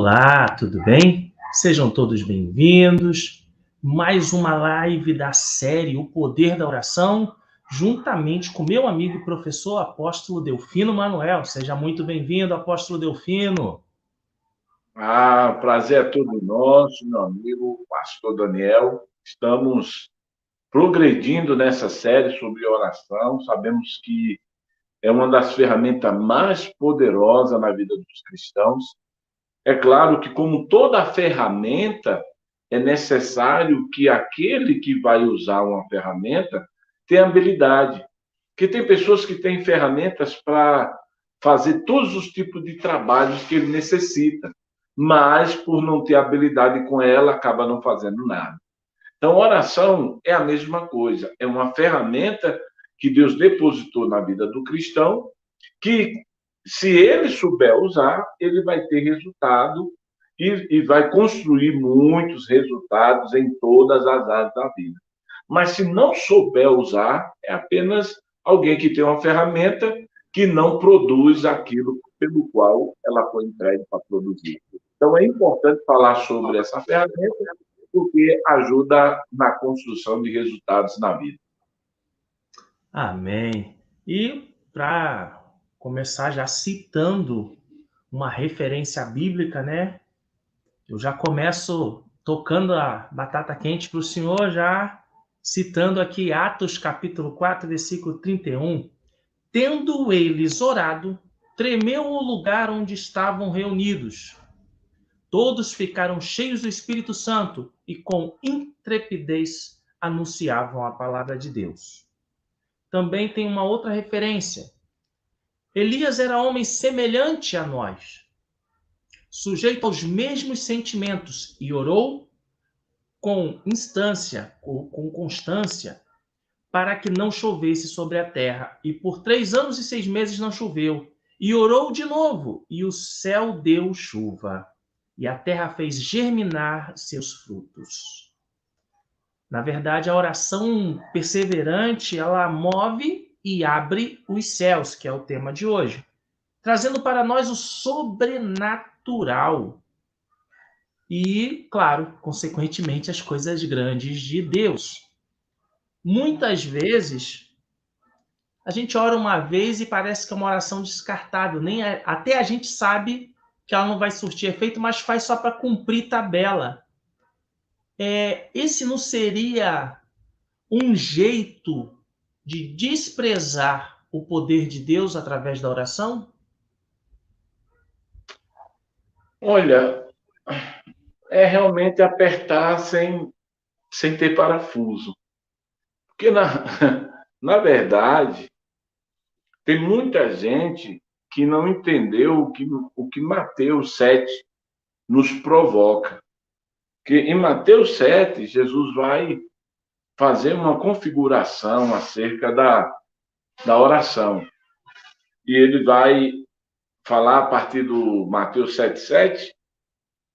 Olá, tudo bem? Sejam todos bem-vindos. Mais uma live da série O Poder da Oração, juntamente com meu amigo e professor apóstolo Delfino Manuel. Seja muito bem-vindo, apóstolo Delfino. Prazer é todo nosso, meu amigo, pastor Daniel. Estamos progredindo nessa série sobre oração. Sabemos que é uma das ferramentas mais poderosas na vida dos cristãos. É claro que, como toda ferramenta, é necessário que aquele que vai usar uma ferramenta tenha habilidade. Porque tem pessoas que têm ferramentas para fazer todos os tipos de trabalhos que ele necessita, mas por não ter habilidade com ela, acaba não fazendo nada. Então, oração é a mesma coisa, é uma ferramenta que Deus depositou na vida do cristão, que se ele souber usar, ele vai ter resultado e vai construir muitos resultados em todas as áreas da vida. Mas se não souber usar, é apenas alguém que tem uma ferramenta que não produz aquilo pelo qual ela foi entregue para produzir. Então, é importante falar sobre essa ferramenta, porque ajuda na construção de resultados na vida. Amém. E para começar já citando uma referência bíblica, né? Eu já começo tocando a batata quente para o senhor, já citando aqui Atos capítulo 4, versículo 31. Tendo eles orado, tremeu o lugar onde estavam reunidos. Todos ficaram cheios do Espírito Santo e com intrepidez anunciavam a palavra de Deus. Também tem uma outra referência. Elias era homem semelhante a nós, sujeito aos mesmos sentimentos, e orou com constância, para que não chovesse sobre a terra. E por 3 anos e 6 meses não choveu. E orou de novo, e o céu deu chuva, e a terra fez germinar seus frutos. Na verdade, a oração perseverante, ela move e abre os céus, que é o tema de hoje, trazendo para nós o sobrenatural e, claro, consequentemente, as coisas grandes de Deus. Muitas vezes, a gente ora uma vez e parece que é uma oração descartável. Até a gente sabe que ela não vai surtir efeito, mas faz só para cumprir tabela. Esse não seria um jeito de desprezar o poder de Deus através da oração? Olha, é realmente apertar sem ter parafuso. Porque, na verdade, tem muita gente que não entendeu o que Mateus 7 nos provoca. Que em Mateus 7, Jesus vai fazer uma configuração acerca da oração. E ele vai falar a partir do Mateus 7:7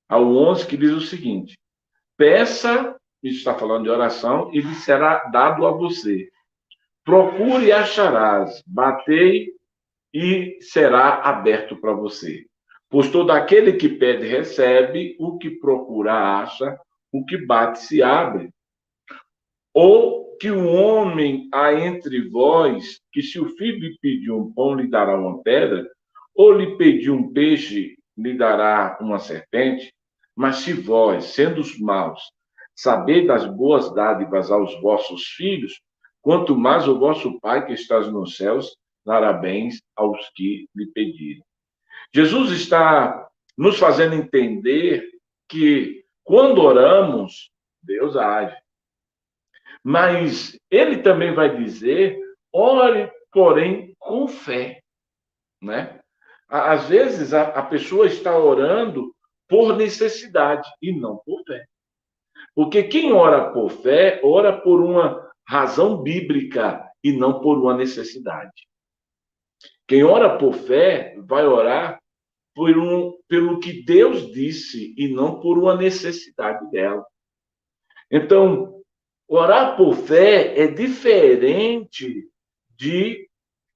ao 11, que diz o seguinte: peça, isso está falando de oração, e lhe será dado a você. Procure e acharás, batei e será aberto para você. Pois todo aquele que pede recebe, o que procura acha, o que bate se abre. Ou que um homem há entre vós, que se o filho lhe pedir um pão, lhe dará uma pedra, ou lhe pedir um peixe, lhe dará uma serpente? Mas se vós, sendo os maus, sabeis das boas dádivas aos vossos filhos, quanto mais o vosso Pai que estás nos céus dará bens aos que lhe pedirem. Jesus está nos fazendo entender que quando oramos, Deus age. Mas ele também vai dizer, ore, porém, com fé, né? Às vezes a pessoa está orando por necessidade e não por fé. Porque quem ora por fé, ora por uma razão bíblica e não por uma necessidade. Quem ora por fé vai orar pelo que Deus disse e não por uma necessidade dela. Então, orar por fé é diferente de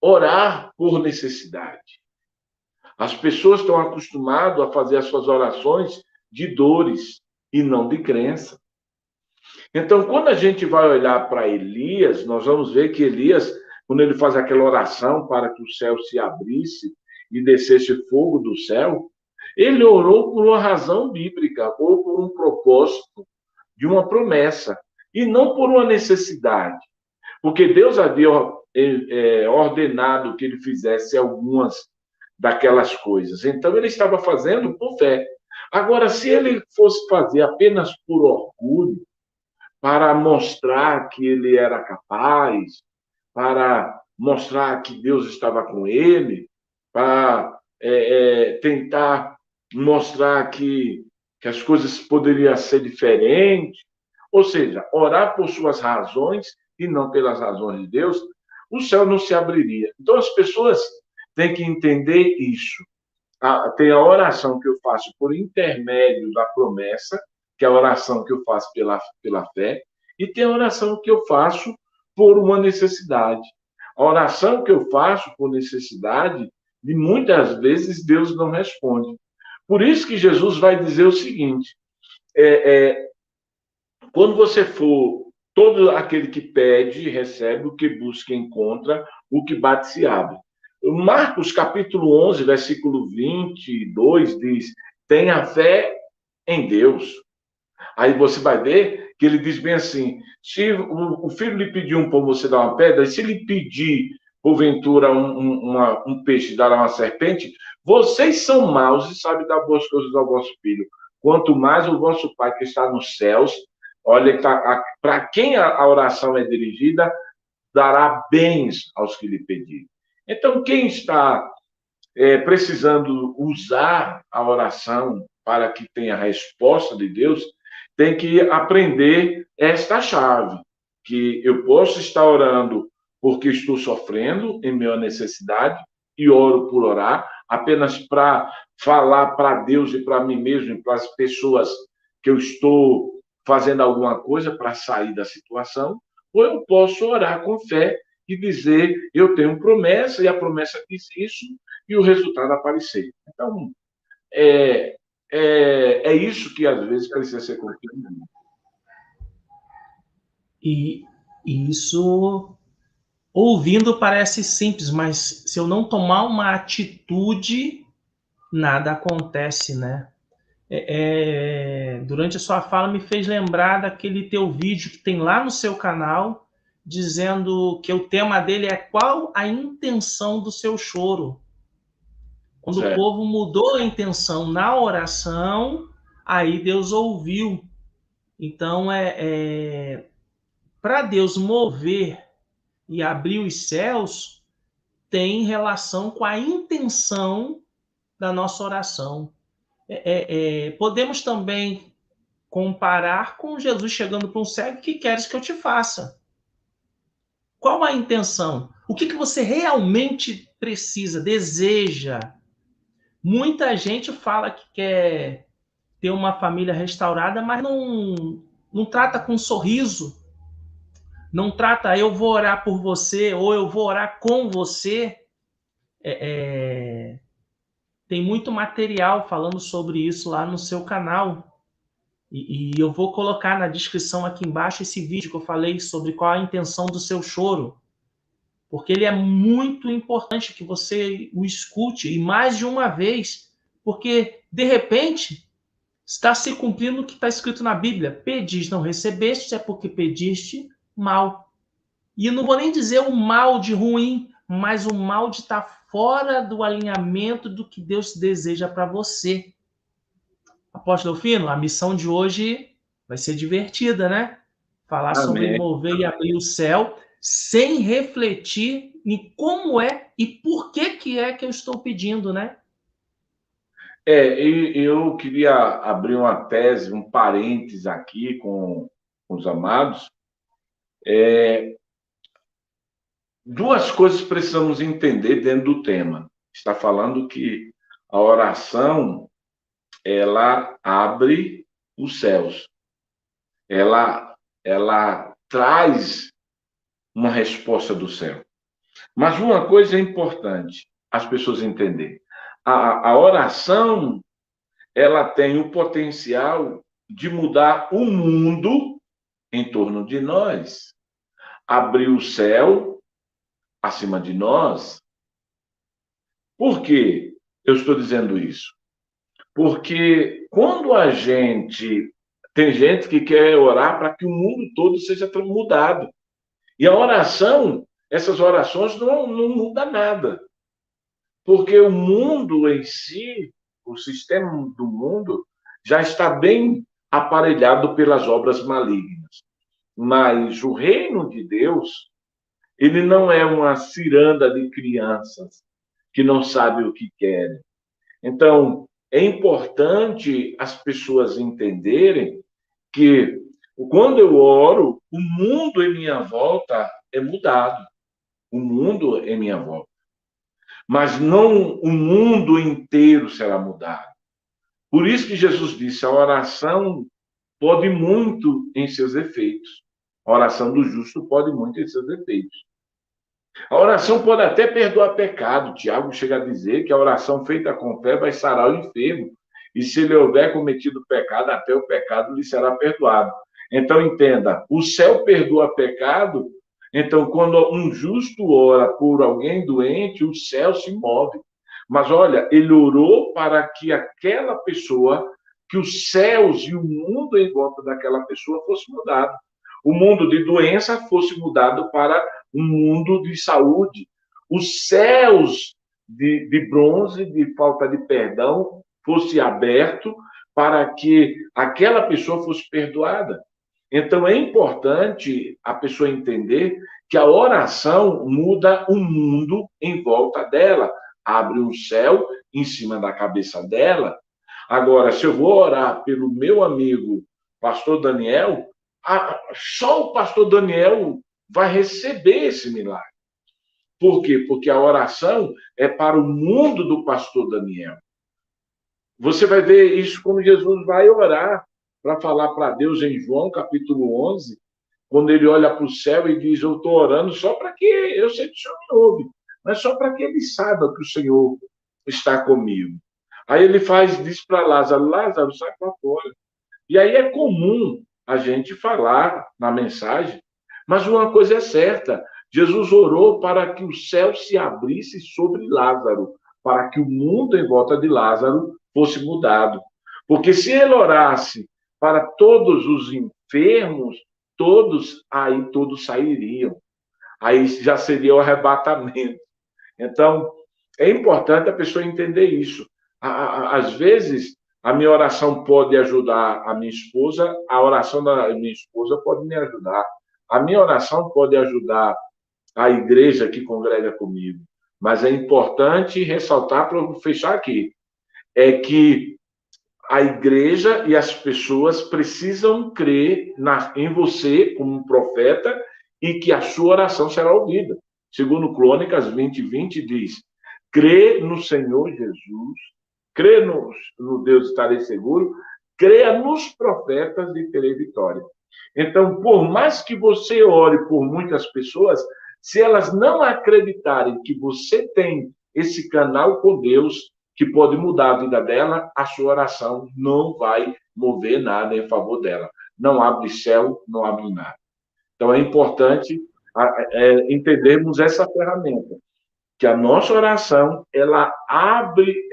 orar por necessidade. As pessoas estão acostumadas a fazer as suas orações de dores e não de crença. Então, quando a gente vai olhar para Elias, nós vamos ver que Elias, quando ele faz aquela oração para que o céu se abrisse e descesse fogo do céu, ele orou por uma razão bíblica, ou por um propósito de uma promessa, e não por uma necessidade. Porque Deus havia ordenado que ele fizesse algumas daquelas coisas. Então, ele estava fazendo por fé. Agora, se ele fosse fazer apenas por orgulho, para mostrar que ele era capaz, para mostrar que Deus estava com ele, para tentar mostrar que as coisas poderiam ser diferentes, ou seja, orar por suas razões e não pelas razões de Deus, o céu não se abriria. Então as pessoas têm que entender isso. Tem a oração que eu faço por intermédio da promessa, que é a oração que eu faço pela fé, e tem a oração que eu faço por uma necessidade. A oração que eu faço por necessidade, de muitas vezes Deus não responde. Por isso que Jesus vai dizer o seguinte: quando você for, todo aquele que pede, recebe, o que busca, encontra, o que bate, se abre. Marcos, capítulo 11, versículo 22, diz: tenha fé em Deus. Aí você vai ver que ele diz bem assim: se o filho lhe pedir um pão, você dá uma pedra, e se lhe pedir, porventura, um peixe, dará uma serpente, vocês são maus e sabem dar boas coisas ao vosso filho. Quanto mais o vosso Pai que está nos céus, olha, para quem a oração é dirigida, dará bens aos que lhe pedirem. Então, quem está precisando usar a oração para que tenha a resposta de Deus, tem que aprender esta chave, que eu posso estar orando porque estou sofrendo em minha necessidade, e oro por orar, apenas para falar para Deus e para mim mesmo, e para as pessoas que eu estou fazendo alguma coisa para sair da situação, ou eu posso orar com fé e dizer: eu tenho promessa, e a promessa diz isso, e o resultado aparecer. Então, é isso que às vezes precisa ser compreendido. E isso, ouvindo, parece simples, mas se eu não tomar uma atitude, nada acontece, né? Durante a sua fala me fez lembrar daquele teu vídeo que tem lá no seu canal, dizendo que o tema dele é qual a intenção do seu choro. Quando o povo mudou a intenção na oração, aí Deus ouviu. Então, para Deus mover e abrir os céus, tem relação com a intenção da nossa oração. Podemos também comparar com Jesus chegando para um cego: que queres que eu te faça? Qual a intenção? O que você realmente precisa, deseja? Muita gente fala que quer ter uma família restaurada, mas não trata com sorriso, não trata eu vou orar por você ou eu vou orar com você. Tem muito material falando sobre isso lá no seu canal. E eu vou colocar na descrição aqui embaixo esse vídeo que eu falei sobre qual a intenção do seu choro. Porque ele é muito importante que você o escute, e mais de uma vez. Porque, de repente, está se cumprindo o que está escrito na Bíblia: pedis, não recebeste, é porque pediste mal. E eu não vou nem dizer o mal de ruim, mas o mal de estar fora do alinhamento do que Deus deseja para você. Apóstolo Fino, a missão de hoje vai ser divertida, né? Falar sobre mover e abrir o céu sem refletir em como e por que é que eu estou pedindo, né? Eu queria abrir uma tese, um parênteses aqui com os amados. Duas coisas precisamos entender dentro do tema. Está falando que a oração, ela abre os céus. Ela traz uma resposta do céu. Mas uma coisa é importante as pessoas entenderem: A oração, ela tem o potencial de mudar o mundo em torno de nós. Abrir o céu acima de nós. Por quê eu estou dizendo isso? Porque quando a gente... Tem gente que quer orar para que o mundo todo seja mudado. E a oração, essas orações não mudam nada. Porque o mundo em si, o sistema do mundo, já está bem aparelhado pelas obras malignas. Mas o reino de Deus, ele não é uma ciranda de crianças que não sabem o que querem. Então, é importante as pessoas entenderem que quando eu oro, o mundo em minha volta é mudado. O mundo em minha volta. Mas não o mundo inteiro será mudado. Por isso que Jesus disse, a oração pode muito em seus efeitos. A oração do justo pode muito em seus efeitos. A oração pode até perdoar pecado. Tiago chega a dizer que a oração feita com fé vai sarar o enfermo. E se ele houver cometido pecado, até o pecado lhe será perdoado. Então, entenda, o céu perdoa pecado. Então, quando um justo ora por alguém doente, o céu se move. Mas olha, ele orou para que aquela pessoa, que os céus e o mundo em volta daquela pessoa fosse mudado. O mundo de doença fosse mudado para um mundo de saúde. Os céus de bronze, de falta de perdão, fosse aberto para que aquela pessoa fosse perdoada. Então, é importante a pessoa entender que a oração muda o mundo em volta dela, abre um céu em cima da cabeça dela. Agora, se eu vou orar pelo meu amigo, pastor Daniel, só o pastor Daniel vai receber esse milagre. Por quê? Porque a oração é para o mundo do pastor Daniel. Você vai ver isso quando Jesus vai orar para falar para Deus em João, capítulo 11, quando ele olha para o céu e diz, eu estou orando só para que, eu sei que o Senhor me ouve, mas só para que ele saiba que o Senhor está comigo. Aí ele diz para Lázaro, Lázaro, sai para fora. E aí é comum a gente falar na mensagem, mas uma coisa é certa, Jesus orou para que o céu se abrisse sobre Lázaro, para que o mundo em volta de Lázaro fosse mudado. Porque se ele orasse para todos os enfermos, aí todos sairiam. Aí já seria o arrebatamento. Então, é importante a pessoa entender isso. Às vezes, a minha oração pode ajudar a minha esposa, a oração da minha esposa pode me ajudar. A minha oração pode ajudar a igreja que congrega comigo. Mas é importante ressaltar, para eu fechar aqui, é que a igreja e as pessoas precisam crer em você como um profeta e que a sua oração será ouvida. Segundo Crônicas 20:20 diz, crê no Senhor Jesus, crê no Deus estarei seguro, creia nos profetas e terei vitória. Então, por mais que você ore por muitas pessoas, se elas não acreditarem que você tem esse canal com Deus, que pode mudar a vida dela, a sua oração não vai mover nada em favor dela. Não abre céu, não abre nada. Então, é importante entendermos essa ferramenta, que a nossa oração, ela abre,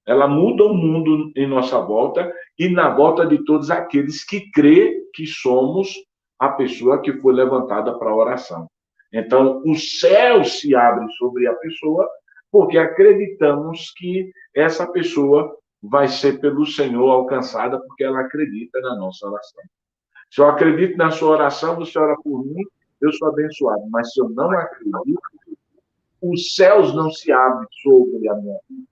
ela muda o mundo em nossa volta e na volta de todos aqueles que crê que somos a pessoa que foi levantada para a oração. Então, o céu se abre sobre a pessoa porque acreditamos que essa pessoa vai ser pelo Senhor alcançada porque ela acredita na nossa oração. Se eu acredito na sua oração, você ora por mim, eu sou abençoado. Mas se eu não acredito, os céus não se abrem sobre a minha vida.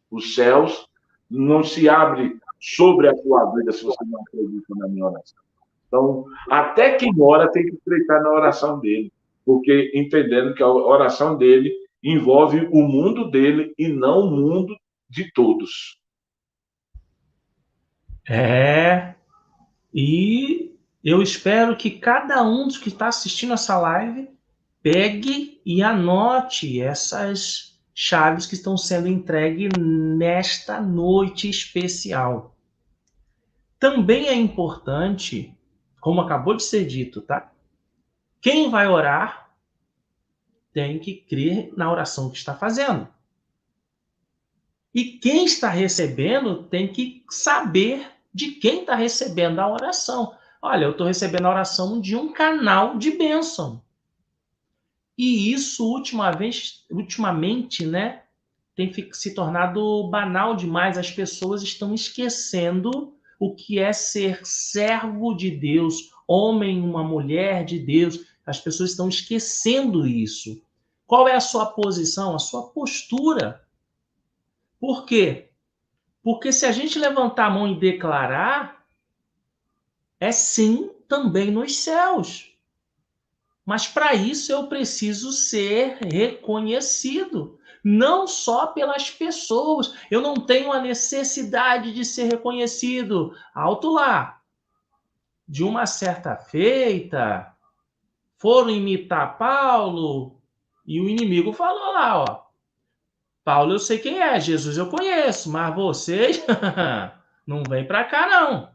Os céus não se abrem sobre a sua vida se você não acredita na minha oração. Então, até quem ora tem que acreditar na oração dele, porque entendendo que a oração dele envolve o mundo dele e não o mundo de todos. E eu espero que cada um dos que está assistindo essa live pegue e anote essas chaves que estão sendo entregues nesta noite especial. Também é importante, como acabou de ser dito, tá? Quem vai orar tem que crer na oração que está fazendo. E quem está recebendo tem que saber de quem está recebendo a oração. Olha, eu estou recebendo a oração de um canal de bênção. E isso, ultimamente, né, tem se tornado banal demais. As pessoas estão esquecendo o que é ser servo de Deus, homem, uma mulher de Deus. As pessoas estão esquecendo isso. Qual é a sua posição, a sua postura? Por quê? Porque se a gente levantar a mão e declarar, é sim também nos céus. Mas para isso eu preciso ser reconhecido, não só pelas pessoas. Eu não tenho a necessidade de ser reconhecido. Alto lá. De uma certa feita, foram imitar Paulo e o inimigo falou lá, ó. Paulo eu sei quem é, Jesus eu conheço, mas vocês não vem para cá não.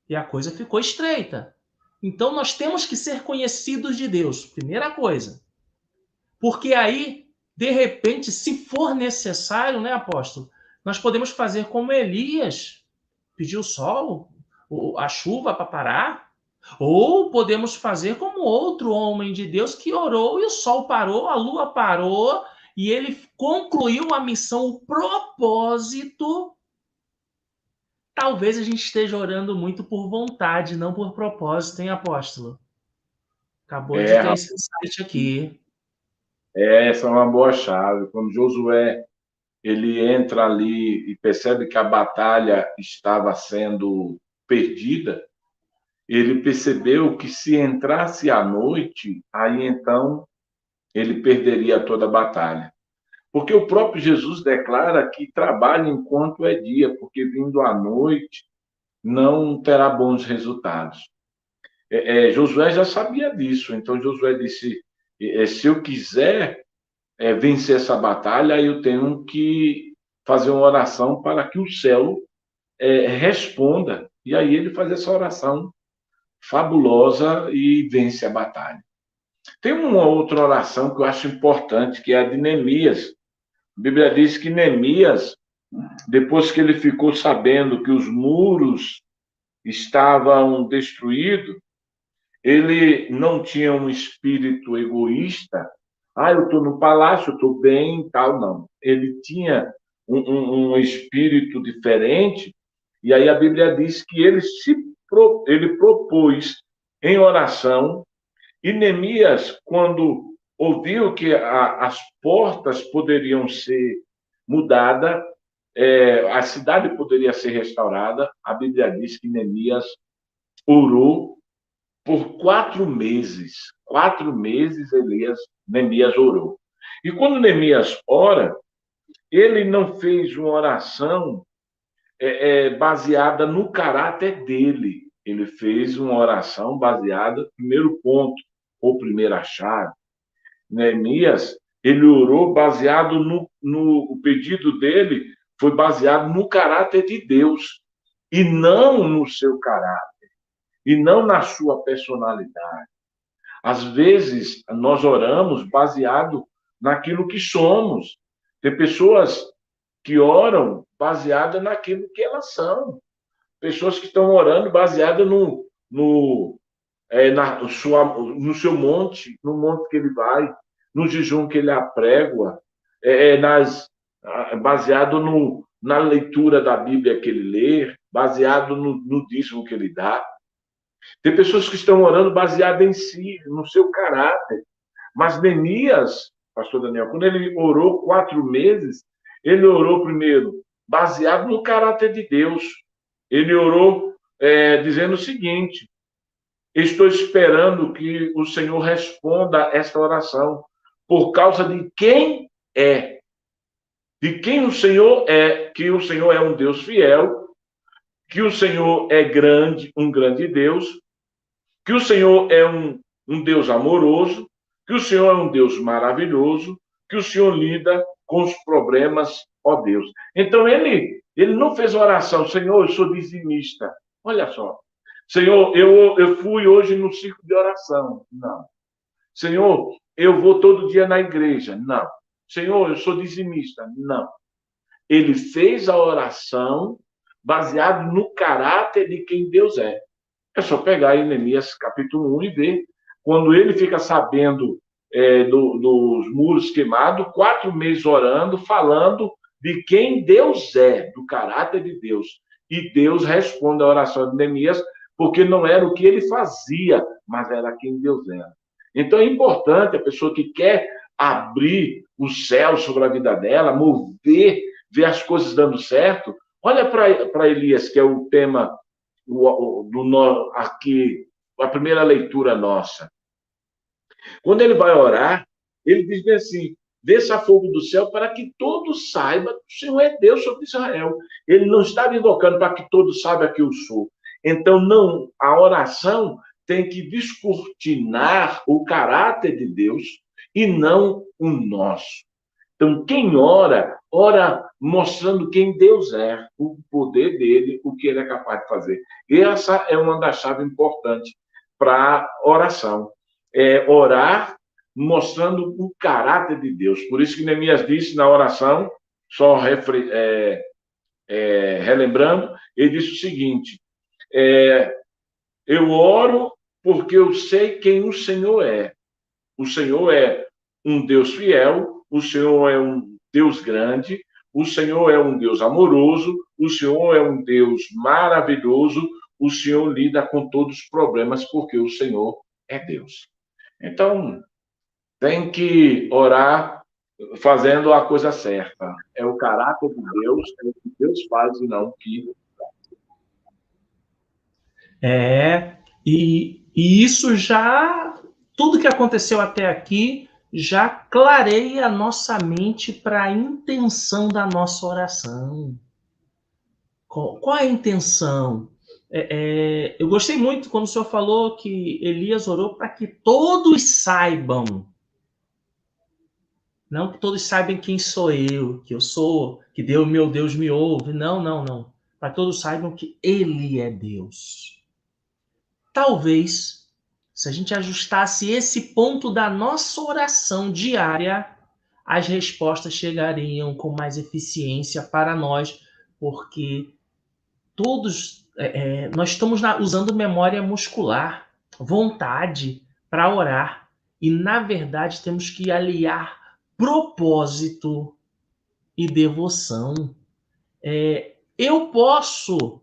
E a coisa ficou estreita. Então nós temos que ser conhecidos de Deus, primeira coisa. Porque aí, de repente, se for necessário, né, apóstolo, nós podemos fazer como Elias, pedir o sol, a chuva para parar, ou podemos fazer como outro homem de Deus que orou e o sol parou, a lua parou, e ele concluiu a missão, o propósito. Talvez a gente esteja orando muito por vontade, não por propósito, hein, apóstolo? Acabou de ter esse insight aqui. Essa é uma boa chave. Quando Josué ele entra ali e percebe que a batalha estava sendo perdida, ele percebeu que se entrasse à noite, aí então ele perderia toda a batalha. Porque o próprio Jesus declara que trabalha enquanto é dia, porque vindo à noite não terá bons resultados. Josué já sabia disso, então Josué disse: se eu quiser vencer essa batalha, eu tenho que fazer uma oração para que o céu responda. E aí ele faz essa oração fabulosa e vence a batalha. Tem uma outra oração que eu acho importante, que é a de Neemias. A Bíblia diz que Neemias, depois que ele ficou sabendo que os muros estavam destruídos, ele não tinha um espírito egoísta. Eu estou no palácio, eu estou bem e tal, não. Ele tinha um espírito diferente, e aí a Bíblia diz que ele propôs em oração, e Neemias, quando ouviu que as portas poderiam ser mudadas, a cidade poderia ser restaurada, a Bíblia diz que Neemias orou por 4 meses. 4 meses Neemias orou. E quando Neemias ora, ele não fez uma oração baseada no caráter dele. Ele fez uma oração baseada, primeiro ponto, ou primeira chave. Neemias, ele orou baseado o pedido dele foi baseado no caráter de Deus e não no seu caráter, e não na sua personalidade. Às vezes, nós oramos baseado naquilo que somos. Tem pessoas que oram baseada naquilo que elas são. Pessoas que estão orando baseada no seu monte, no monte que ele vai, no jejum que ele aprégua, baseado na leitura da Bíblia que ele lê, baseado no dízimo que ele dá. Tem pessoas que estão orando baseado em si, no seu caráter. Mas Neemias, pastor Daniel, quando ele orou 4 meses, ele orou primeiro baseado no caráter de Deus. Ele orou dizendo o seguinte: estou esperando que o Senhor responda esta oração por causa de quem é. De quem o Senhor é, que o Senhor é um Deus fiel, que o Senhor é grande, um grande Deus, que o Senhor é um Deus amoroso, que o Senhor é um Deus maravilhoso, que o Senhor lida com os problemas, ó Deus. Então, ele não fez oração, Senhor, eu sou dizimista. Olha só. Senhor, eu fui hoje no ciclo de oração. Não. Senhor, eu vou todo dia na igreja. Não. Senhor, eu sou dizimista. Não. Ele fez a oração baseado no caráter de quem Deus é. É só pegar aí Neemias capítulo 1 e ver. Quando ele fica sabendo dos muros queimados, 4 meses orando, falando de quem Deus é, do caráter de Deus. E Deus responde à oração de Neemias, porque não era o que ele fazia, mas era quem Deus era. Então é importante a pessoa que quer abrir o céu sobre a vida dela, mover, ver as coisas dando certo. Olha para Elias, que é o tema aqui, a primeira leitura nossa. Quando ele vai orar, ele diz bem assim: desça fogo do céu para que todos saibam que o Senhor é Deus sobre Israel. Ele não estava invocando para que todos saibam que eu sou. Então, não, a oração tem que descortinar o caráter de Deus e não o nosso. Então, quem ora, ora mostrando quem Deus é, o poder dele, o que ele é capaz de fazer. E essa é uma das chaves importantes para a oração. É orar mostrando o caráter de Deus. Por isso que Neemias disse na oração, só relembrando, ele disse o seguinte: eu oro porque eu sei quem o Senhor é. O Senhor é um Deus fiel, o Senhor é um Deus grande, o Senhor é um Deus amoroso, o Senhor é um Deus maravilhoso, o Senhor lida com todos os problemas porque o Senhor é Deus. Então, tem que orar fazendo a coisa certa. É o caráter de Deus, é o que Deus faz e não o que... E isso já, tudo que aconteceu até aqui, já clareia a nossa mente para a intenção da nossa oração. Qual é a intenção? Eu gostei muito quando o senhor falou que Elias orou para que todos saibam. Não que todos saibam quem sou eu, que eu sou, que Deus, meu Deus, me ouve. Não, não, não. Para que todos saibam que Ele é Deus. Talvez, se a gente ajustasse esse ponto da nossa oração diária, as respostas chegariam com mais eficiência para nós, porque todos nós estamos usando memória muscular, vontade para orar, e na verdade temos que aliar propósito e devoção. Eu posso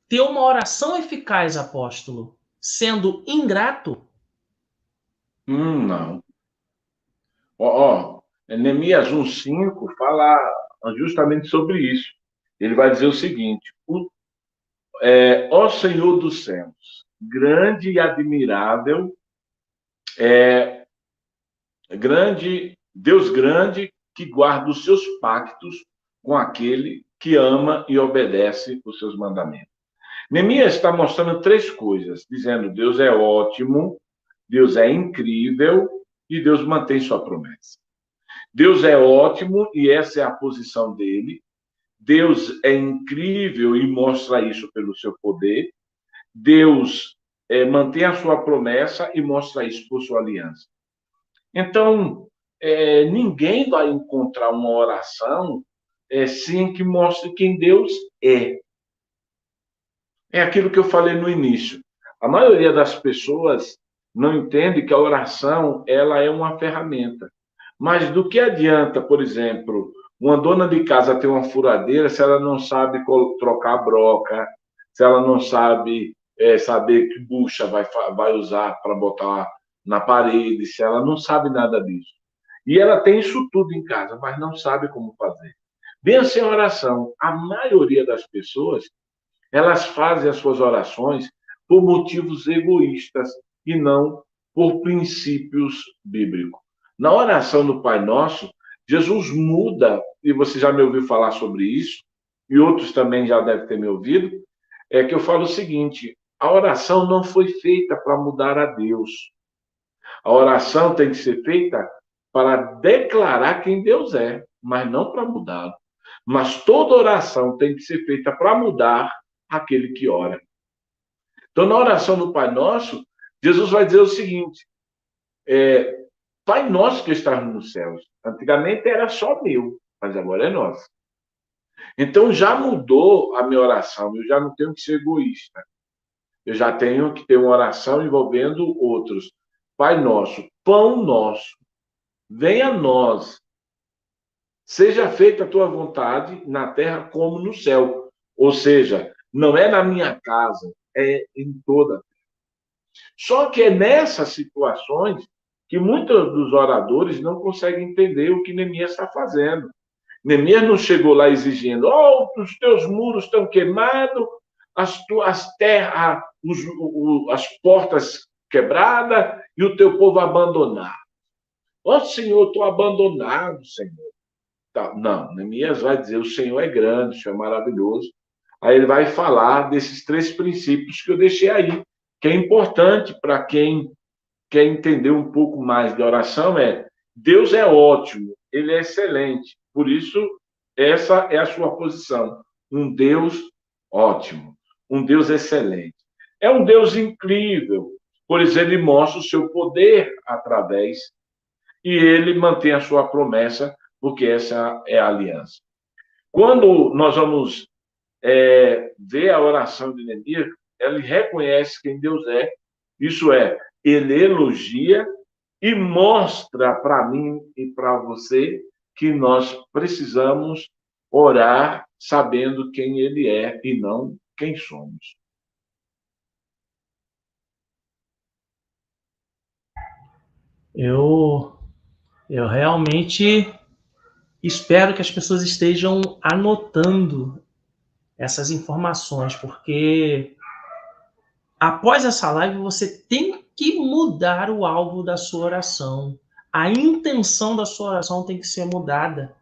ter uma oração eficaz, apóstolo, sendo ingrato? Não. Neemias 1,5 fala justamente sobre isso. Ele vai dizer o seguinte: ó Senhor dos céus, grande e admirável, Deus grande, que guarda os seus pactos com aquele que ama e obedece os seus mandamentos. Neemias está mostrando 3 coisas, dizendo: Deus é ótimo, Deus é incrível e Deus mantém sua promessa. Deus é ótimo e essa é a posição dele. Deus é incrível e mostra isso pelo seu poder. Deus mantém a sua promessa e mostra isso por sua aliança. Então, ninguém vai encontrar uma oração sem que mostre quem Deus é. É aquilo que eu falei no início. A maioria das pessoas não entende que a oração ela é uma ferramenta. Mas do que adianta, por exemplo, uma dona de casa ter uma furadeira se ela não sabe trocar a broca, se ela não sabe saber que bucha vai usar para botar na parede, se ela não sabe nada disso. E ela tem isso tudo em casa, mas não sabe como fazer. Bem assim a oração. A maioria das pessoas, elas fazem as suas orações por motivos egoístas e não por princípios bíblicos. Na oração do Pai Nosso, Jesus muda, e você já me ouviu falar sobre isso, e outros também já devem ter me ouvido, que eu falo o seguinte: a oração não foi feita para mudar a Deus. A oração tem que ser feita para declarar quem Deus é, mas não para mudá-lo. Mas toda oração tem que ser feita para mudar aquele que ora. Então, na oração do Pai Nosso, Jesus vai dizer o seguinte: Pai Nosso que estás nos céus. Antigamente era só meu, mas agora é nosso. Então, já mudou a minha oração. Eu já não tenho que ser egoísta. Eu já tenho que ter uma oração envolvendo outros. Pai Nosso, Pão Nosso, venha a nós. Seja feita a tua vontade na terra como no céu. Ou seja, não é na minha casa, é em toda. Só que é nessas situações que muitos dos oradores não conseguem entender o que Neemias está fazendo. Neemias não chegou lá exigindo: os teus muros estão queimados, as tuas terras, as portas quebradas e o teu povo abandonado. Senhor, estou abandonado, Senhor. Tá. Não, Neemias vai dizer: o Senhor é grande, o Senhor é maravilhoso. Aí ele vai falar desses 3 princípios que eu deixei aí, que é importante para quem quer entender um pouco mais de oração. Deus é ótimo, ele é excelente. Por isso, essa é a sua posição. Um Deus ótimo, um Deus excelente. É um Deus incrível, pois ele mostra o seu poder através e ele mantém a sua promessa, porque essa é a aliança. Quando nós vamos ver a oração de Neemias, ele reconhece quem Deus é, isso é, ele elogia e mostra para mim e para você que nós precisamos orar sabendo quem ele é e não quem somos. Eu realmente espero que as pessoas estejam anotando essas informações, porque após essa live você tem que mudar o alvo da sua oração. A intenção da sua oração tem que ser mudada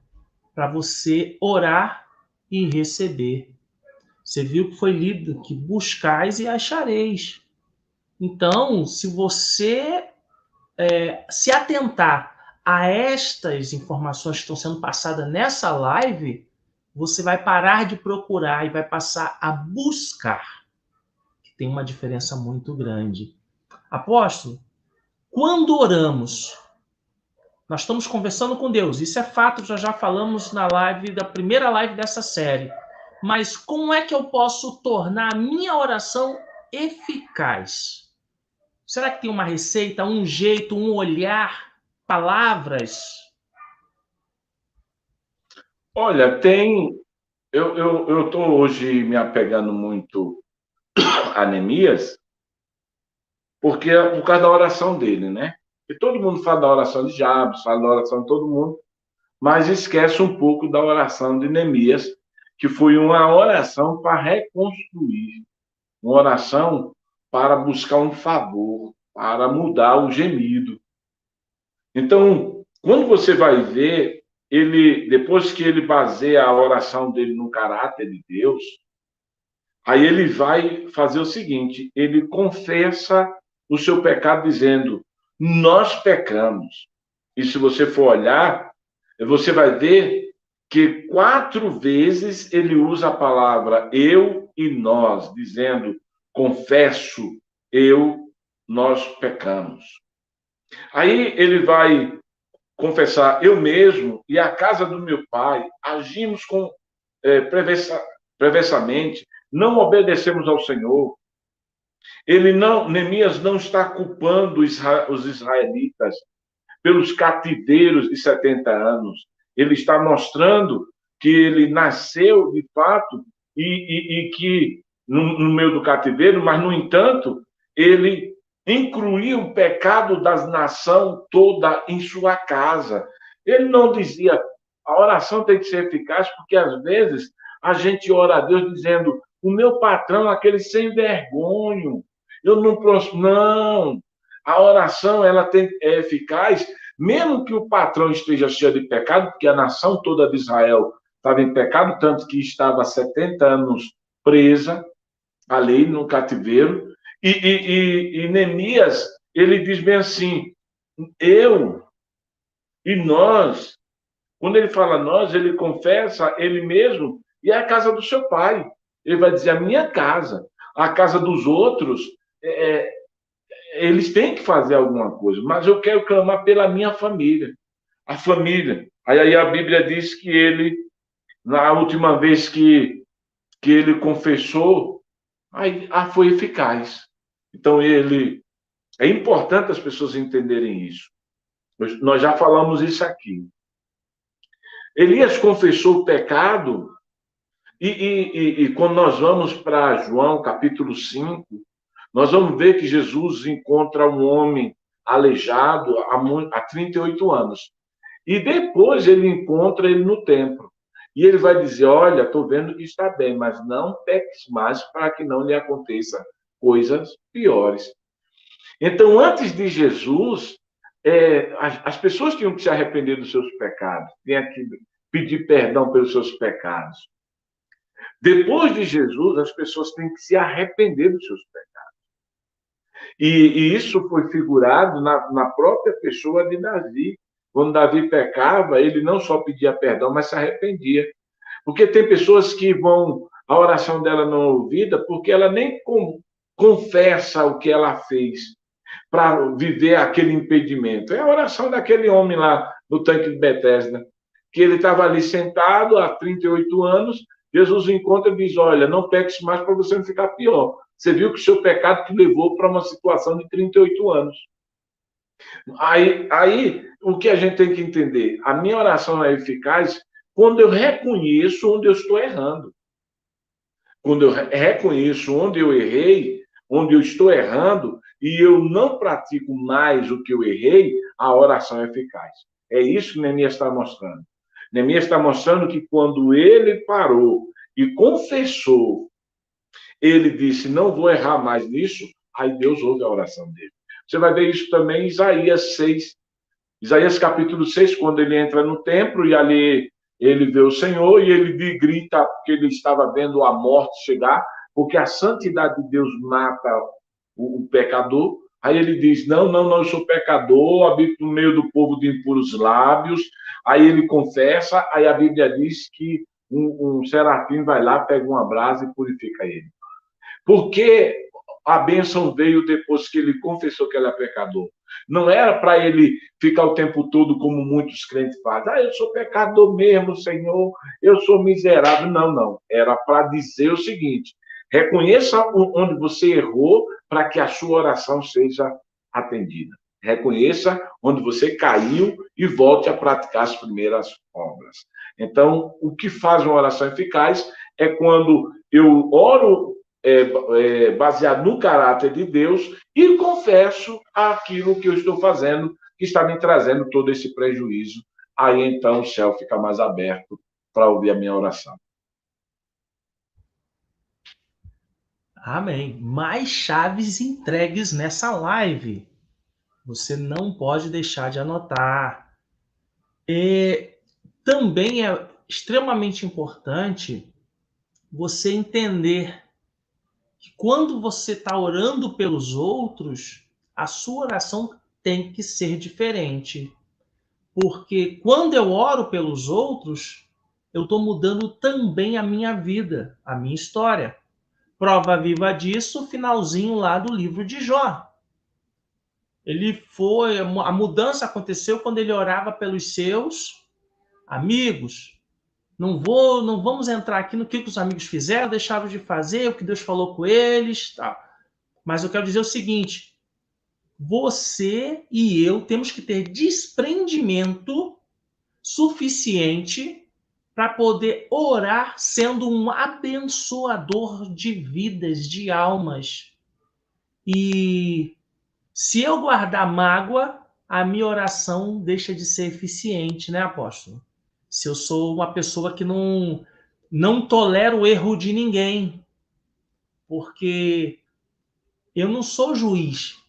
para você orar e receber. Você viu que foi lido que buscais e achareis. Então, se você se atentar a estas informações que estão sendo passadas nessa live, você vai parar de procurar e vai passar a buscar, que tem uma diferença muito grande. Apóstolo, quando oramos, nós estamos conversando com Deus. Isso é fato, já falamos na live, da primeira live dessa série. Mas como é que eu posso tornar a minha oração eficaz? Será que tem uma receita, um jeito, um olhar, palavras? Olha, tem. Eu estou hoje me apegando muito a Neemias, porque é por causa da oração dele, né? E todo mundo fala da oração de Jabes, fala da oração de todo mundo, mas esquece um pouco da oração de Neemias, que foi uma oração para reconstruir, uma oração para buscar um favor, para mudar o gemido. Então, quando você vai ver, ele, depois que ele baseia a oração dele no caráter de Deus, aí ele vai fazer o seguinte: ele confessa o seu pecado dizendo: nós pecamos. E se você for olhar, você vai ver que 4 vezes ele usa a palavra eu e nós, dizendo: confesso, nós pecamos. Aí ele vai confessar: eu mesmo e a casa do meu pai agimos com preversamente, não obedecemos ao Senhor. Neemias não está culpando os israelitas pelos cativeiros de 70 anos. Ele está mostrando que ele nasceu de fato e que no meio do cativeiro, mas no entanto, ele incluía o pecado da nação toda em sua casa. Ele não dizia: a oração tem que ser eficaz, porque às vezes a gente ora a Deus dizendo: o meu patrão, aquele sem vergonha, eu não posso. Não. A oração ela é eficaz, mesmo que o patrão esteja cheio de pecado, porque a nação toda de Israel estava em pecado, tanto que estava 70 anos presa, ali no cativeiro. E Neemias, ele diz bem assim: eu E nós, quando ele fala nós, ele confessa ele mesmo e é a casa do seu pai. Ele vai dizer a minha casa, a casa dos outros, é, eles têm que fazer alguma coisa, mas eu quero clamar pela minha família, a família. Aí a Bíblia diz que ele, na última vez que ele confessou, aí foi eficaz. Então é importante as pessoas entenderem isso. Nós já falamos isso aqui. Elias confessou o pecado e quando nós vamos para João capítulo 5, nós vamos ver que Jesus encontra um homem aleijado há 38 anos. E depois ele encontra ele no templo. E ele vai dizer, olha, estou vendo que está bem, mas não peques mais para que não lhe aconteça coisas piores. Então, antes de Jesus, as pessoas tinham que se arrepender dos seus pecados, tinham que pedir perdão pelos seus pecados. Depois de Jesus, as pessoas têm que se arrepender dos seus pecados. E isso foi figurado na própria pessoa de Davi. Quando Davi pecava, ele não só pedia perdão, mas se arrependia. Porque tem pessoas que a oração dela não é ouvida porque ela nem confessa o que ela fez para viver aquele impedimento. É a oração daquele homem lá no tanque de Betesda, que ele estava ali sentado há 38 anos, Jesus o encontra e diz, olha, não peques mais para você não ficar pior. Você viu que o seu pecado te levou para uma situação de 38 anos. Aí, o que a gente tem que entender? A minha oração é eficaz quando eu reconheço onde eu estou errando. Quando eu reconheço onde eu errei, onde eu estou errando, e eu não pratico mais o que eu errei, a oração é eficaz. É isso que Neemias está mostrando. Neemias está mostrando que quando ele parou e confessou, ele disse, não vou errar mais nisso, aí Deus ouve a oração dele. Você vai ver isso também em Isaías 6. Isaías capítulo 6, quando ele entra no templo e ali ele vê o Senhor e ele grita porque ele estava vendo a morte chegar, porque a santidade de Deus mata o pecador. Aí ele diz, não, eu sou pecador, habito no meio do povo de impuros lábios. Aí ele confessa, aí a Bíblia diz que um serafim vai lá, pega uma brasa e purifica ele. Porque a bênção veio depois que ele confessou que ele é pecador. Não era para ele ficar o tempo todo como muitos crentes fazem. Eu sou pecador mesmo, Senhor, eu sou miserável. Não. Era para dizer o seguinte, reconheça onde você errou para que a sua oração seja atendida. Reconheça onde você caiu e volte a praticar as primeiras obras. Então, o que faz uma oração eficaz é quando eu oro baseado no caráter de Deus e confesso aquilo que eu estou fazendo, que está me trazendo todo esse prejuízo. Aí, então, o céu fica mais aberto para ouvir a minha oração. Amém. Mais chaves entregues nessa live. Você não pode deixar de anotar. E também é extremamente importante você entender que quando você está orando pelos outros, a sua oração tem que ser diferente. Porque quando eu oro pelos outros, eu estou mudando também a minha vida, a minha história. Prova viva disso, o finalzinho lá do livro de Jó. A mudança aconteceu quando ele orava pelos seus amigos. Não vamos entrar aqui no que os amigos fizeram, deixaram de fazer, o que Deus falou com eles, tá? Mas eu quero dizer o seguinte: você e eu temos que ter desprendimento suficiente para poder orar sendo um abençoador de vidas, de almas. E se eu guardar mágoa, a minha oração deixa de ser eficiente, né, apóstolo? Se eu sou uma pessoa que não tolera o erro de ninguém, porque eu não sou juiz,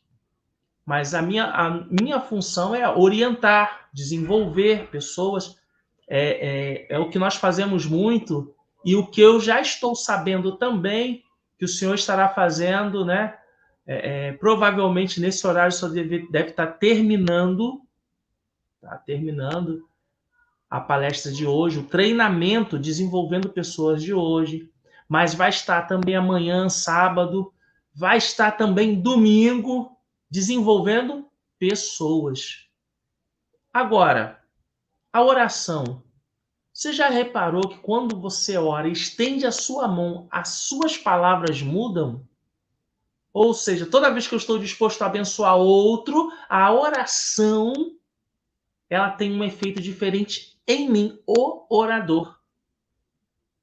mas a minha função é orientar, desenvolver pessoas. É o que nós fazemos muito e o que eu já estou sabendo também que o senhor estará fazendo, né? Provavelmente nesse horário só deve estar terminando Tá terminando a palestra de hoje, o treinamento desenvolvendo pessoas de hoje, mas vai estar também amanhã, sábado, vai estar também domingo, desenvolvendo pessoas. Agora, a oração. Você já reparou que quando você ora, estende a sua mão, as suas palavras mudam? Ou seja, toda vez que eu estou disposto a abençoar outro, a oração ela tem um efeito diferente em mim, o orador.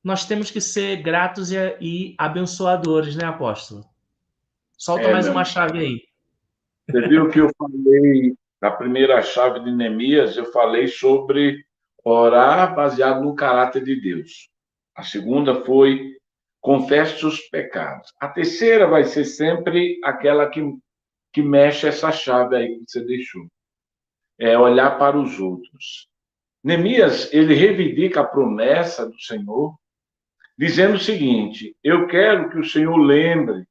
Nós temos que ser gratos e abençoadores, né, apóstolo? Solta mais Meu uma irmão. chave aí. Você viu que eu falei, na primeira chave de Neemias, eu falei sobre orar baseado no caráter de Deus. A segunda foi confesse os pecados. A terceira vai ser sempre aquela que mexe essa chave aí que você deixou. É olhar para os outros. Neemias, ele reivindica a promessa do Senhor, dizendo o seguinte: eu quero que o Senhor lembre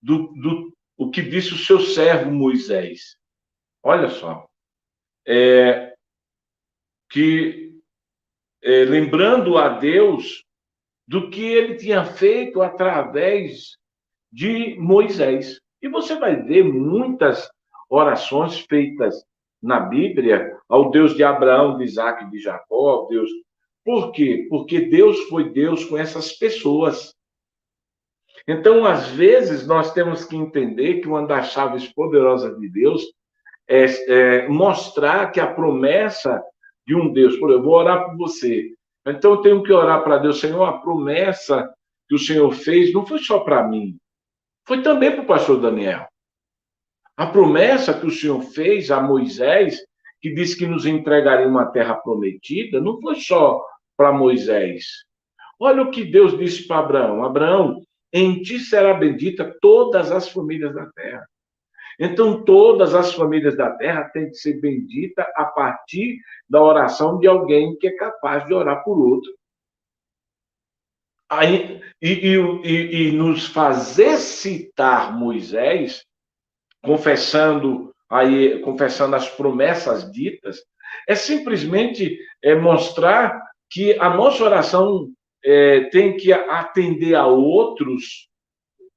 do o que disse o seu servo Moisés. Olha só, lembrando a Deus do que ele tinha feito através de Moisés. E você vai ver muitas orações feitas na Bíblia ao Deus de Abraão, de Isaac e de Jacó, Deus. Por quê? Porque Deus foi Deus com essas pessoas. Então, às vezes, nós temos que entender que uma das chaves poderosas de Deus é mostrar que a promessa de um Deus, por exemplo, eu vou orar por você. Então, eu tenho que orar para Deus, Senhor, a promessa que o Senhor fez não foi só para mim, foi também para o pastor Daniel. A promessa que o Senhor fez a Moisés, que disse que nos entregaria uma terra prometida, não foi só para Moisés. Olha o que Deus disse para Abraão: Abraão, em ti será bendita todas as famílias da terra. Então, todas as famílias da terra têm que ser benditas a partir da oração de alguém que é capaz de orar por outro. Aí, e nos fazer citar Moisés, confessando as promessas ditas, é simplesmente mostrar que a nossa oração tem que atender a outros,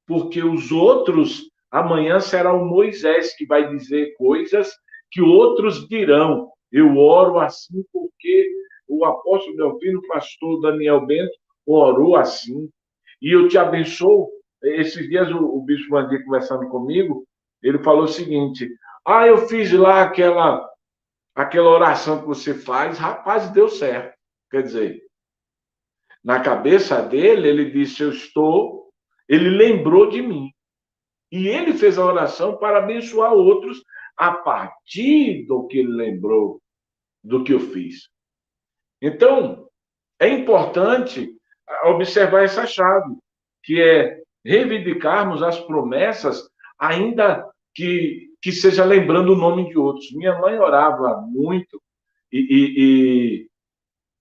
porque os outros, amanhã será o Moisés que vai dizer coisas que outros dirão. Eu oro assim porque o apóstolo Delfino, o pastor Daniel Bento, orou assim. E eu te abençoo. Esses dias o bispo Mandir conversando comigo, ele falou o seguinte: eu fiz lá aquela oração que você faz, rapaz, deu certo. Quer dizer, na cabeça dele, ele disse: ele lembrou de mim. E ele fez a oração para abençoar outros a partir do que ele lembrou do que eu fiz. Então, é importante observar essa chave, que é reivindicarmos as promessas, ainda que seja lembrando o nome de outros. Minha mãe orava muito e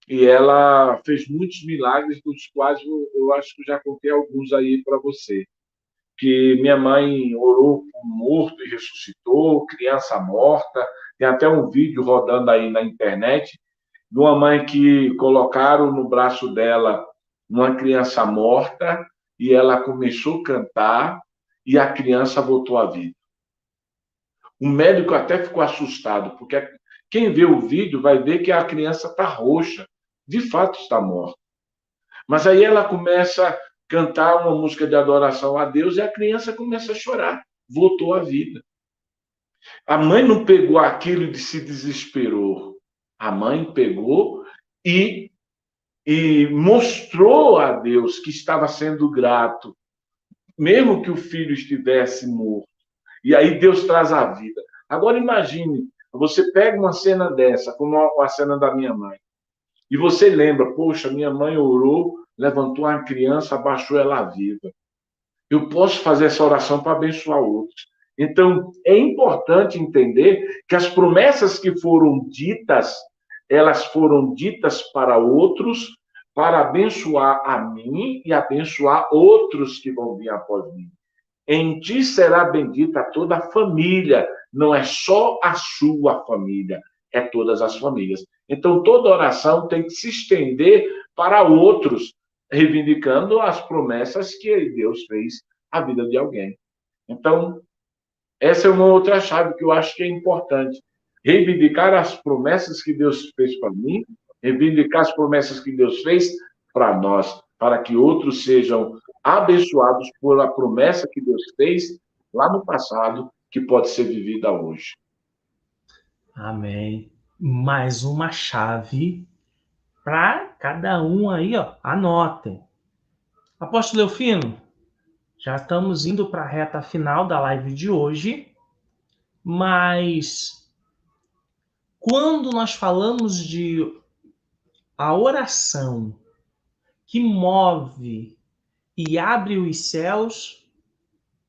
ela fez muitos milagres, dos quais eu acho que já contei alguns aí para você. Que minha mãe orou por morto e ressuscitou, criança morta. Tem até um vídeo rodando aí na internet de uma mãe que colocaram no braço dela uma criança morta e ela começou a cantar e a criança voltou à vida. O médico até ficou assustado, porque quem vê o vídeo vai ver que a criança está roxa, de fato está morta. Mas aí ela começa a cantar uma música de adoração a Deus e a criança começa a chorar, voltou à vida. A mãe não pegou aquilo e se desesperou. A mãe pegou e mostrou a Deus que estava sendo grato, mesmo que o filho estivesse morto. E aí Deus traz a vida. Agora imagine, você pega uma cena dessa, como a cena da minha mãe, e você lembra: poxa, minha mãe orou, levantou uma criança, abaixou ela viva. Eu posso fazer essa oração para abençoar outros. Então, é importante entender que as promessas que foram ditas, elas foram ditas para outros, para abençoar a mim e abençoar outros que vão vir após mim. Em ti será bendita toda a família, não é só a sua família, é todas as famílias. Então, toda oração tem que se estender para outros, reivindicando as promessas que Deus fez à vida de alguém. Então, essa é uma outra chave que eu acho que é importante. Reivindicar as promessas que Deus fez para mim, reivindicar as promessas que Deus fez para nós, para que outros sejam abençoados por a promessa que Deus fez lá no passado, que pode ser vivida hoje. Amém. Mais uma chave para cada um aí, ó. Anotem. Apóstolo Eufino, já estamos indo para a reta final da live de hoje, mas quando nós falamos de a oração que move e abre os céus,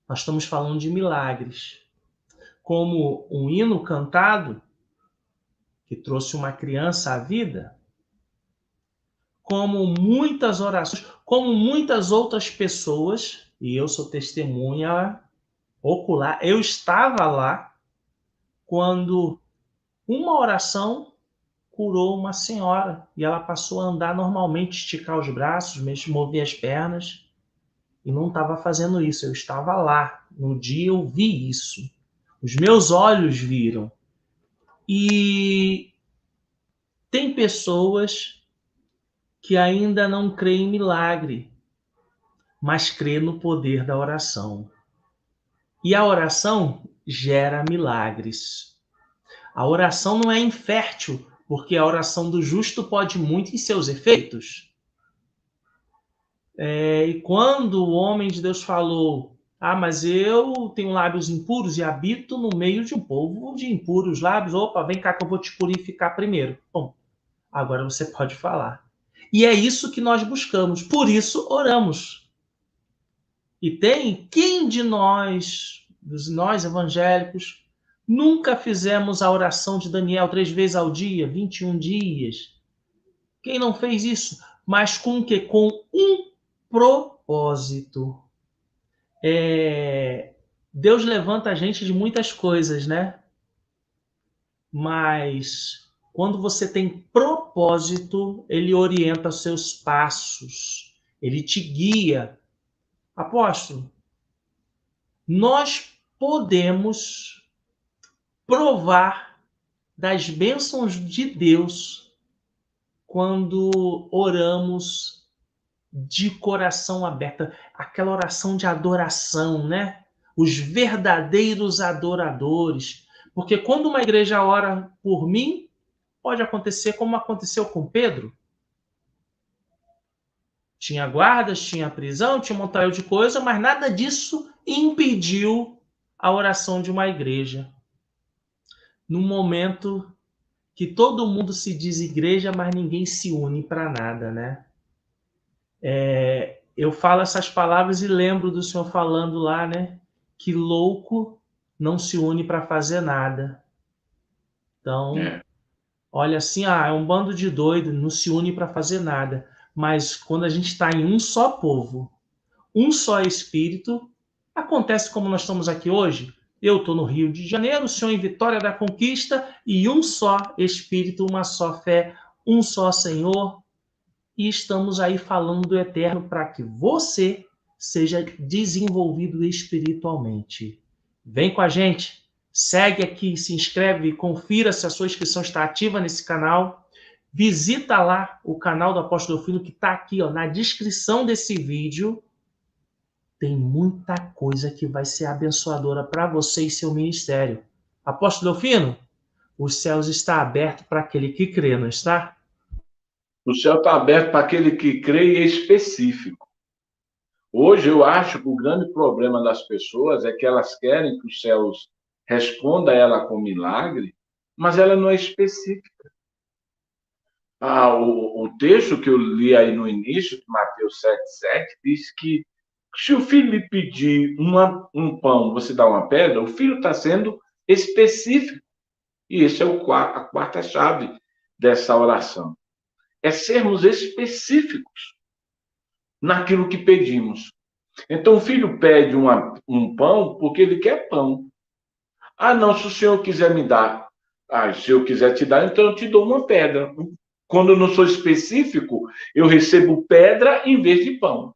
nós estamos falando de milagres. Como um hino cantado que trouxe uma criança à vida, como muitas orações, como muitas outras pessoas, e eu sou testemunha ocular, eu estava lá quando uma oração curou uma senhora e ela passou a andar normalmente, esticar os braços, mover as pernas, e não estava fazendo isso. Eu estava lá, no dia eu vi isso. Os meus olhos viram. E tem pessoas que ainda não creem em milagre, mas crê no poder da oração. E a oração gera milagres. A oração não é infértil, porque a oração do justo pode muito em seus efeitos. E quando o homem de Deus falou, mas eu tenho lábios impuros e habito no meio de um povo de impuros lábios, opa, vem cá que eu vou te purificar primeiro. Bom, agora você pode falar. E é isso que nós buscamos, por isso oramos. E quem de nós evangélicos, nunca fizemos a oração de Daniel 3 vezes ao dia, 21 dias? Quem não fez isso? Mas com o quê? Com um propósito. Deus levanta a gente de muitas coisas, né? Mas quando você tem propósito, ele orienta os seus passos, ele te guia. Apóstolo, nós podemos provar das bênçãos de Deus quando oramos de coração aberto, aquela oração de adoração, né? Os verdadeiros adoradores. Porque quando uma igreja ora por mim, pode acontecer como aconteceu com Pedro. Tinha guardas, tinha prisão, tinha um montanha de coisa, mas nada disso impediu a oração de uma igreja. Num momento que todo mundo se diz igreja, mas ninguém se une para nada, né? Eu falo essas palavras e lembro do senhor falando lá, né? Que louco não se une para fazer nada. Então, olha assim, é um bando de doido, não se une para fazer nada. Mas quando a gente está em um só povo, um só espírito, acontece como nós estamos aqui hoje. Eu estou no Rio de Janeiro, o senhor em Vitória da Conquista, e um só espírito, uma só fé, um só Senhor. E estamos aí falando do eterno para que você seja desenvolvido espiritualmente. Vem com a gente, segue aqui, se inscreve, confira se a sua inscrição está ativa nesse canal. Visita lá o canal do Apóstolo Eufino, que está aqui na descrição desse vídeo. Tem muita coisa que vai ser abençoadora para você e seu ministério. Apóstolo Eufino, os céus estão abertos para aquele que crê, não está? O céu está aberto para aquele que crê e é específico. Hoje eu acho que o grande problema das pessoas é que elas querem que os céus responda a ela com milagre, mas ela não é específica. O texto que eu li aí no início, de Mateus 7,7, diz que se o filho lhe pedir um pão, você dá uma pedra, o filho está sendo específico. E esse é a quarta chave dessa oração. É sermos específicos naquilo que pedimos. Então, o filho pede um pão porque ele quer pão. Não, se o senhor quiser me dar Ah, se eu quiser te dar, então eu te dou uma pedra. Quando eu não sou específico, eu recebo pedra em vez de pão.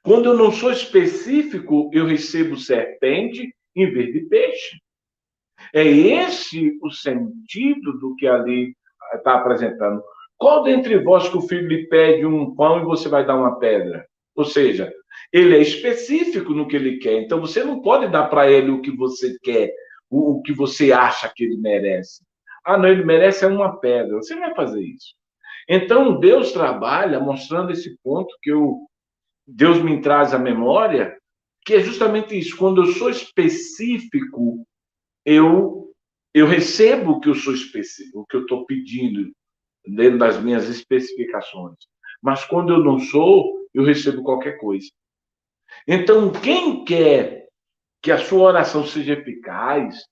Quando eu não sou específico, eu recebo serpente em vez de peixe. É esse o sentido do que ali está apresentando. Qual dentre vós que o filho lhe pede um pão e você vai dar uma pedra? Ou seja, ele é específico no que ele quer. Então você não pode dar para ele o que você quer, o que você acha que ele merece. Ah, não, ele merece é uma pedra. Você não vai fazer isso. Então Deus trabalha mostrando esse ponto que Deus me traz à memória, que é justamente isso. Quando eu sou específico, eu eu recebo o que eu sou específico, o que eu estou pedindo dentro das minhas especificações. Mas quando eu não sou, eu recebo qualquer coisa. Então, quem quer que a sua oração seja eficaz,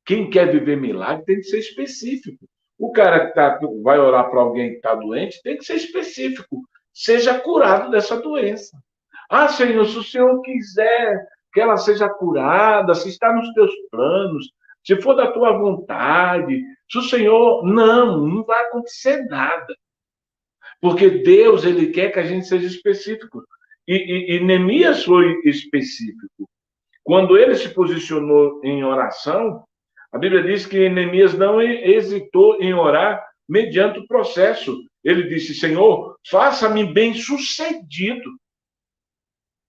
quem quer viver milagre, tem que ser específico. O cara que vai orar para alguém que está doente tem que ser específico. Seja curado dessa doença. Ah, Senhor, se o Senhor quiser que ela seja curada, se está nos teus planos, se for da tua vontade, se o Senhor. Não vai acontecer nada. Porque Deus, ele quer que a gente seja específico. E Neemias foi específico. Quando ele se posicionou em oração, a Bíblia diz que Neemias não hesitou em orar mediante o processo. Ele disse: Senhor, faça-me bem sucedido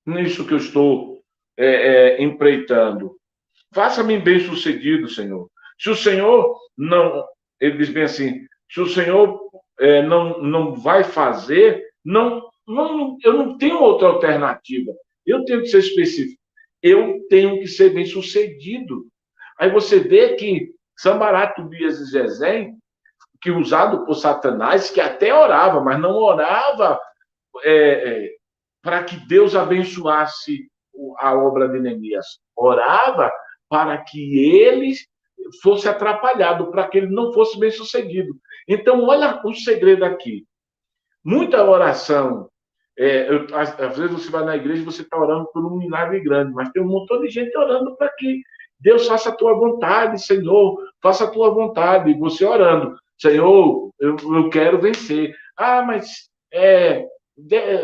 nisso que eu estou empreitando. Faça-me bem sucedido, Senhor. Se o Senhor não, ele diz bem assim, se o Senhor não vai fazer, eu não tenho outra alternativa. Eu tenho que ser específico. Eu tenho que ser bem sucedido. Aí você vê que Sambalat, Tobias e Gesem, que usado por Satanás, que até orava, mas não orava para que Deus abençoasse a obra de Neemias. Orava para que ele fosse atrapalhado, para que ele não fosse bem sucedido. Então, olha o segredo aqui. Muita oração. Às vezes você vai na igreja e você está orando por um milagre grande, mas tem um montão de gente orando para que Deus faça a tua vontade, Senhor, faça a tua vontade. E você orando, Senhor, eu quero vencer. Ah, mas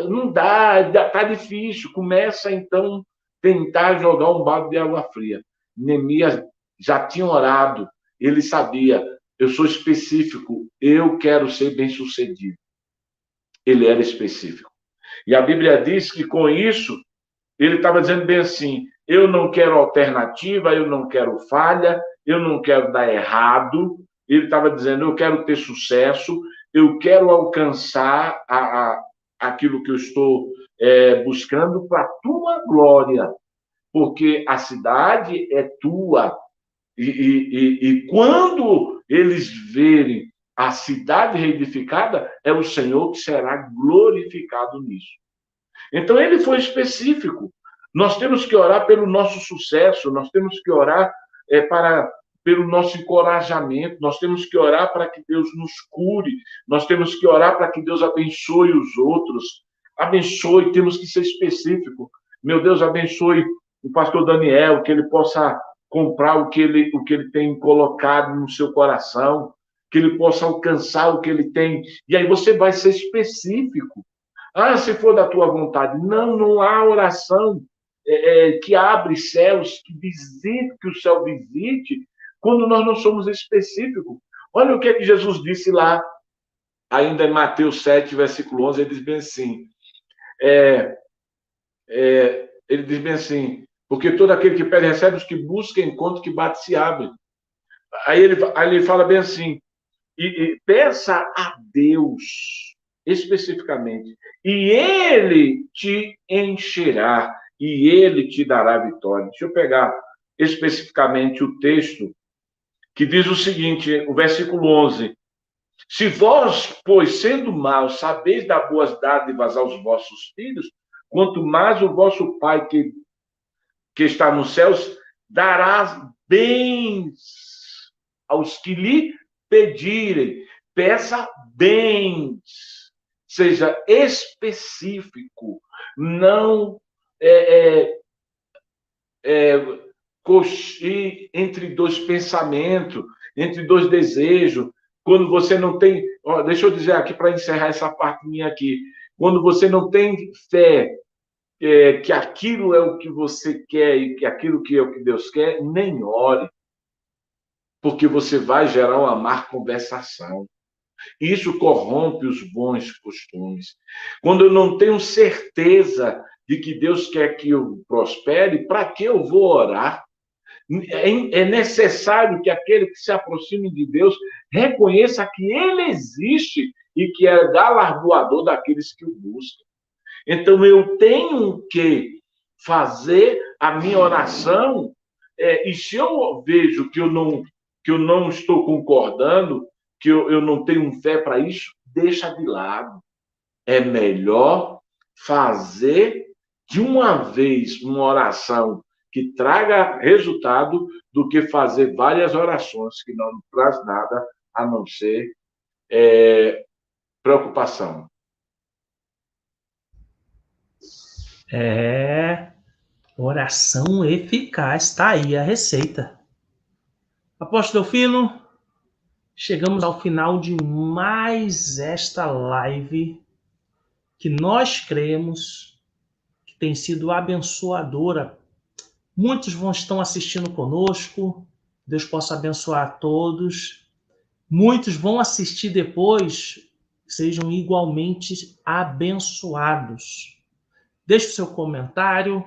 não dá, está difícil. Começa então tentar jogar um balde de água fria. Neemias já tinha orado, ele sabia, eu sou específico, eu quero ser bem sucedido. Ele era específico. E a Bíblia diz que com isso, ele estava dizendo bem assim: eu não quero alternativa, eu não quero falha, eu não quero dar errado. Ele estava dizendo: eu quero ter sucesso, eu quero alcançar aquilo que eu estou buscando para a tua glória, porque a cidade é tua. E quando eles verem a cidade reedificada, é o Senhor que será glorificado nisso. Então, ele foi específico. Nós temos que orar pelo nosso sucesso, nós temos que orar pelo nosso encorajamento, nós temos que orar para que Deus nos cure, nós temos que orar para que Deus abençoe os outros. Abençoe, temos que ser específico. Meu Deus, abençoe o pastor Daniel, que ele possa comprar o que ele tem colocado no seu coração, que ele possa alcançar o que ele tem. E aí você vai ser específico. Ah, se for da tua vontade. Não há oração que abre céus, que o céu visite, quando nós não somos específicos. Olha o que é que Jesus disse lá, ainda em Mateus 7, versículo 11, ele diz bem assim, ele diz bem assim, porque todo aquele que pede recebe, os que buscam encontra, que bate se abre. Aí ele fala bem assim, e peça a Deus, especificamente, e Ele te encherá, e Ele te dará vitória. Deixa eu pegar especificamente o texto, que diz o seguinte, o versículo 11, se vós, pois, sendo maus, sabeis dar boas dádivas aos vossos filhos, quanto mais o vosso Pai que está nos céus dará bens aos que lhe pedirem. Peça bens, seja específico, não é, é, entre dois pensamentos, entre dois desejos, quando você não tem. Ó, deixa eu dizer aqui para encerrar essa parte minha aqui. Quando você não tem fé que aquilo é o que você quer e que aquilo que é o que Deus quer, nem ore, porque você vai gerar uma má conversação. Isso corrompe os bons costumes. Quando eu não tenho certeza de que Deus quer que eu prospere, para que eu vou orar? É necessário que aquele que se aproxime de Deus reconheça que Ele existe e que é galardoador daqueles que o buscam. Então, eu tenho que fazer a minha oração, e se eu vejo que eu não estou concordando, que eu não tenho fé para isso, deixa de lado. É melhor fazer de uma vez uma oração que traga resultado do que fazer várias orações que não traz nada a não ser preocupação. Oração eficaz, tá aí a receita. Apóstolo Delfino, chegamos ao final de mais esta live que nós cremos que tem sido abençoadora. Muitos estão assistindo conosco, Deus possa abençoar a todos. Muitos vão assistir depois, sejam igualmente abençoados. Deixe o seu comentário.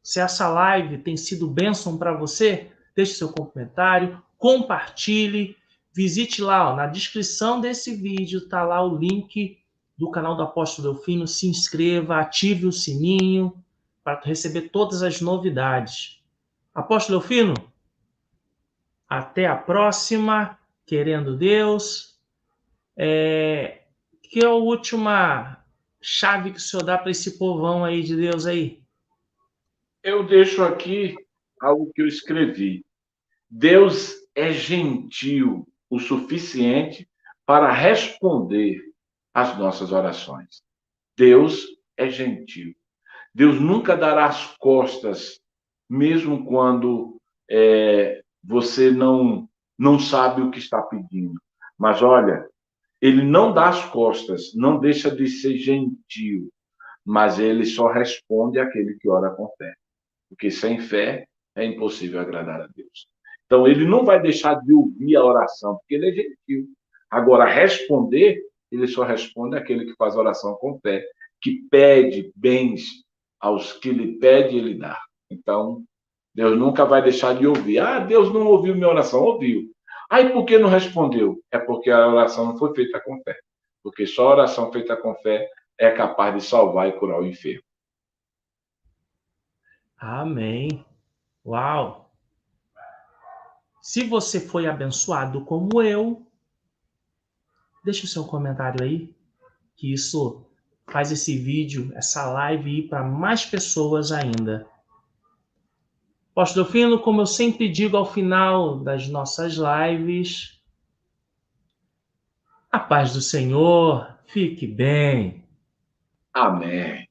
Se essa live tem sido bênção para você, deixe seu comentário, compartilhe, visite lá, ó, na descrição desse vídeo está lá o link do canal do Apóstolo Delfino, se inscreva, ative o sininho para receber todas as novidades. Apóstolo Delfino, até a próxima, querendo Deus. Que é a última chave que o senhor dá para esse povão aí de Deus aí? Eu deixo aqui algo que eu escrevi. Deus é gentil o suficiente para responder às nossas orações. Deus é gentil. Deus nunca dará as costas, mesmo quando você não sabe o que está pedindo. Mas olha, ele não dá as costas, não deixa de ser gentil, mas ele só responde àquele que ora com fé. Porque sem fé é impossível agradar a Deus. Então, ele não vai deixar de ouvir a oração, porque ele é gentil. Agora, responder, ele só responde àquele que faz oração com fé, que pede bens aos que lhe pede, ele dá. Então, Deus nunca vai deixar de ouvir. Ah, Deus não ouviu minha oração. Ouviu. Aí, por que não respondeu? É porque a oração não foi feita com fé. Porque só a oração feita com fé é capaz de salvar e curar o enfermo. Amém. Uau! Se você foi abençoado como eu, deixe o seu comentário aí, que isso faz esse vídeo, essa live ir para mais pessoas ainda. Apóstolo Delfino, como eu sempre digo ao final das nossas lives, a paz do Senhor, fique bem. Amém.